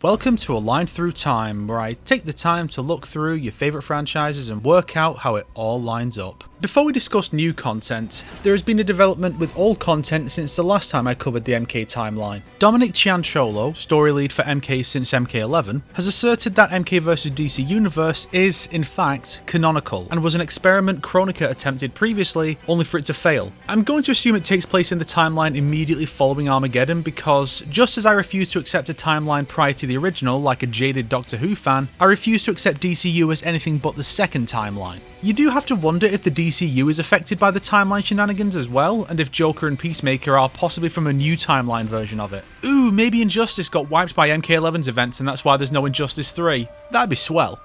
Welcome to A Line Through Time, where I take the time to look through your favourite franchises and work out how it all lines up. Before we discuss new content, there has been a development with old content since the last time I covered the MK timeline. Dominic Cianciolo, story lead for MK since MK11, has asserted that MK vs DC Universe is, in fact, canonical, and was an experiment Chronica attempted previously, only for it to fail. I'm going to assume it takes place in the timeline immediately following Armageddon because, just as I refuse to accept a timeline prior to the original like a jaded Doctor Who fan, I refuse to accept DCU as anything but the second timeline. You do have to wonder if the DCU is affected by the timeline shenanigans as well, and if Joker and Peacemaker are possibly from a new timeline version of it. Ooh, maybe Injustice got wiped by MK11's events and that's why there's no Injustice 3. That'd be swell.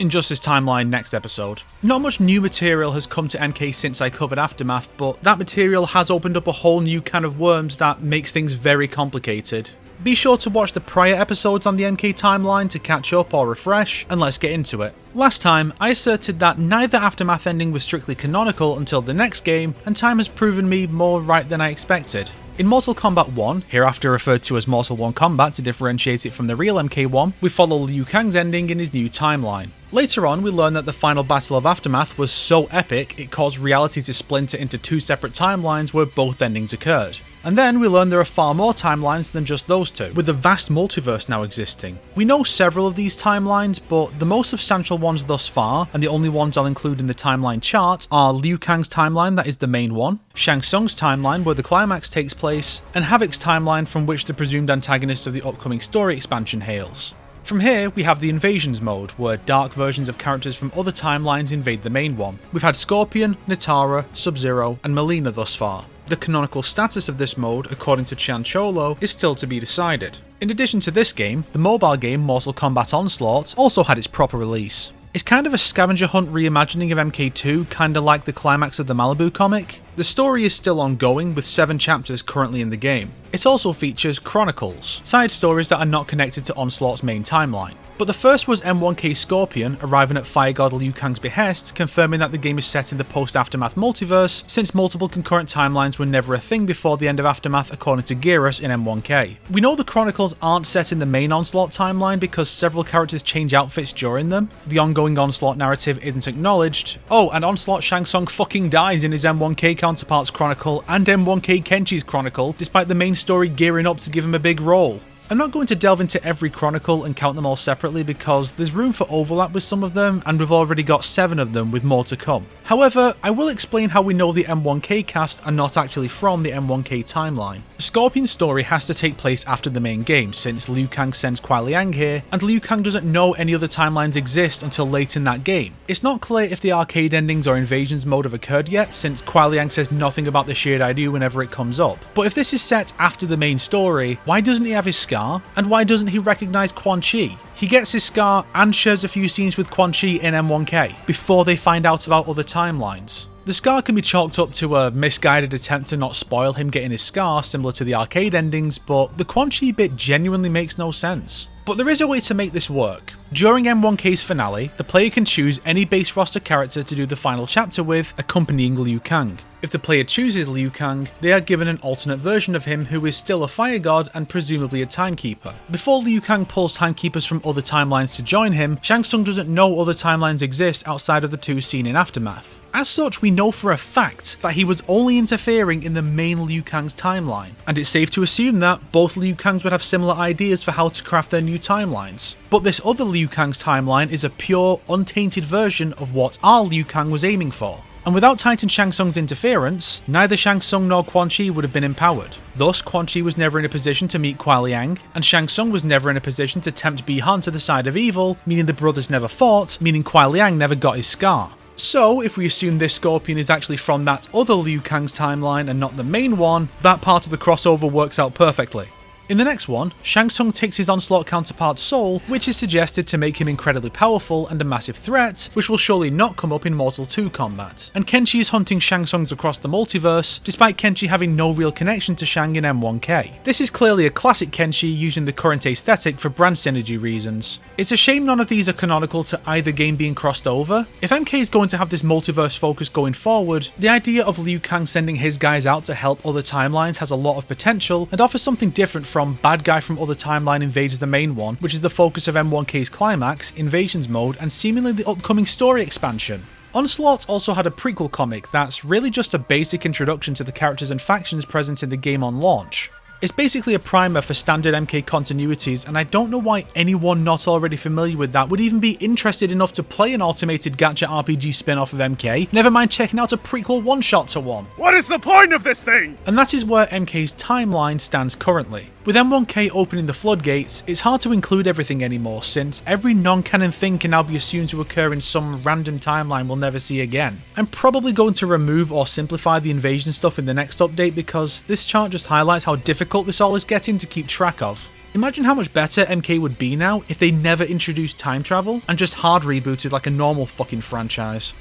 Injustice timeline next episode. Not much new material has come to MK since I covered Aftermath, but that material has opened up a whole new can of worms that makes things very complicated. Be sure to watch the prior episodes on the MK timeline to catch up or refresh, and let's get into it. Last time, I asserted that neither Aftermath ending was strictly canonical until the next game, and time has proven me more right than I expected. In Mortal Kombat 1, hereafter referred to as Mortal 1 Kombat to differentiate it from the real MK1, we follow Liu Kang's ending in his new timeline. Later on, we learn that the final battle of Aftermath was so epic it caused reality to splinter into two separate timelines where both endings occurred. And then we learn there are far more timelines than just those two, with a vast multiverse now existing. We know several of these timelines, but the most substantial ones thus far, and the only ones I'll include in the timeline chart, are Liu Kang's timeline, that is the main one, Shang Tsung's timeline where the climax takes place, and Havoc's timeline from which the presumed antagonist of the upcoming story expansion hails. From here, we have the Invasions mode, where dark versions of characters from other timelines invade the main one. We've had Scorpion, Nitara, Sub-Zero, and Melina thus far. The canonical status of this mode, according to Cianciolo, is still to be decided. In addition to this game, the mobile game Mortal Kombat Onslaught also had its proper release. It's kind of a scavenger hunt reimagining of MK2, kinda like the climax of the Malibu comic. The story is still ongoing, with 7 chapters currently in the game. It also features chronicles, side stories that are not connected to Onslaught's main timeline. But the first was M1K Scorpion arriving at Fire God Liu Kang's behest, confirming that the game is set in the post-Aftermath multiverse, since multiple concurrent timelines were never a thing before the end of Aftermath according to Geras in M1K. We know the chronicles aren't set in the main Onslaught timeline because several characters change outfits during them. The ongoing Onslaught narrative isn't acknowledged. Oh, and Onslaught Shang Tsung fucking dies in his M1K counterpart's chronicle and M1K Kenchi's chronicle, despite the main story gearing up to give him a big role. I'm not going to delve into every chronicle and count them all separately because there's room for overlap with some of them, and we've already got 7 of them with more to come. However, I will explain how we know the M1K cast are not actually from the M1K timeline. Scorpion's story has to take place after the main game, since Liu Kang sends Kuai Liang here, and Liu Kang doesn't know any other timelines exist until late in that game. It's not clear if the arcade endings or invasions mode have occurred yet, since Kuai Liang says nothing about the shared ID whenever it comes up. But if this is set after the main story, why doesn't he have his scar? And why doesn't he recognise Quan Chi? He gets his scar and shares a few scenes with Quan Chi in M1K, before they find out about other timelines. The scar can be chalked up to a misguided attempt to not spoil him getting his scar, similar to the arcade endings, but the Quan Chi bit genuinely makes no sense. But there is a way to make this work. During M1K's finale, the player can choose any base roster character to do the final chapter with, accompanying Liu Kang. If the player chooses Liu Kang, they are given an alternate version of him who is still a fire god and presumably a timekeeper. Before Liu Kang pulls timekeepers from other timelines to join him, Shang Tsung doesn't know other timelines exist outside of the 2 seen in Aftermath. As such, we know for a fact that he was only interfering in the main Liu Kang's timeline, and it's safe to assume that both Liu Kangs would have similar ideas for how to craft their new timelines. But this other Liu Kang's timeline is a pure, untainted version of what our Liu Kang was aiming for. And without Titan Shang Tsung's interference, neither Shang Tsung nor Quan Chi would have been empowered. Thus, Quan Chi was never in a position to meet Kuai Liang, and Shang Tsung was never in a position to tempt Bi-Han to the side of evil, meaning the brothers never fought, meaning Kuai Liang never got his scar. So, if we assume this Scorpion is actually from that other Liu Kang's timeline and not the main one, that part of the crossover works out perfectly. In the next one, Shang Tsung takes his Onslaught counterpart's soul, which is suggested to make him incredibly powerful and a massive threat, which will surely not come up in Mortal 2 Kombat. And Kenshi is hunting Shang Tsungs across the multiverse, despite Kenshi having no real connection to Shang in M1K. This is clearly a classic Kenshi using the current aesthetic for brand synergy reasons. It's a shame none of these are canonical to either game being crossed over. If MK is going to have this multiverse focus going forward, the idea of Liu Kang sending his guys out to help other timelines has a lot of potential and offers something different from bad guy from other timeline invades the main one, which is the focus of M1K's climax, invasions mode, and seemingly the upcoming story expansion. Onslaught also had a prequel comic that's really just a basic introduction to the characters and factions present in the game on launch. It's basically a primer for standard MK continuities, and I don't know why anyone not already familiar with that would even be interested enough to play an automated gacha RPG spin-off of MK, never mind checking out a prequel one-shot to one. What is the point of this thing? And that is where MK's timeline stands currently. With M1K opening the floodgates, it's hard to include everything anymore, since every non-canon thing can now be assumed to occur in some random timeline we'll never see again. I'm probably going to remove or simplify the invasion stuff in the next update because this chart just highlights how difficult this all is getting to keep track of. Imagine how much better MK would be now if they never introduced time travel and just hard rebooted like a normal fucking franchise.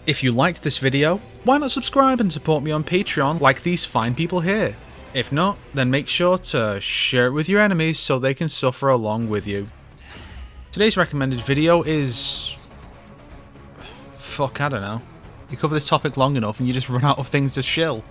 If you liked this video, why not subscribe and support me on Patreon like these fine people here? If not, then make sure to share it with your enemies so they can suffer along with you. Today's recommended video is... fuck, I don't know. You cover this topic long enough and you just run out of things to shill.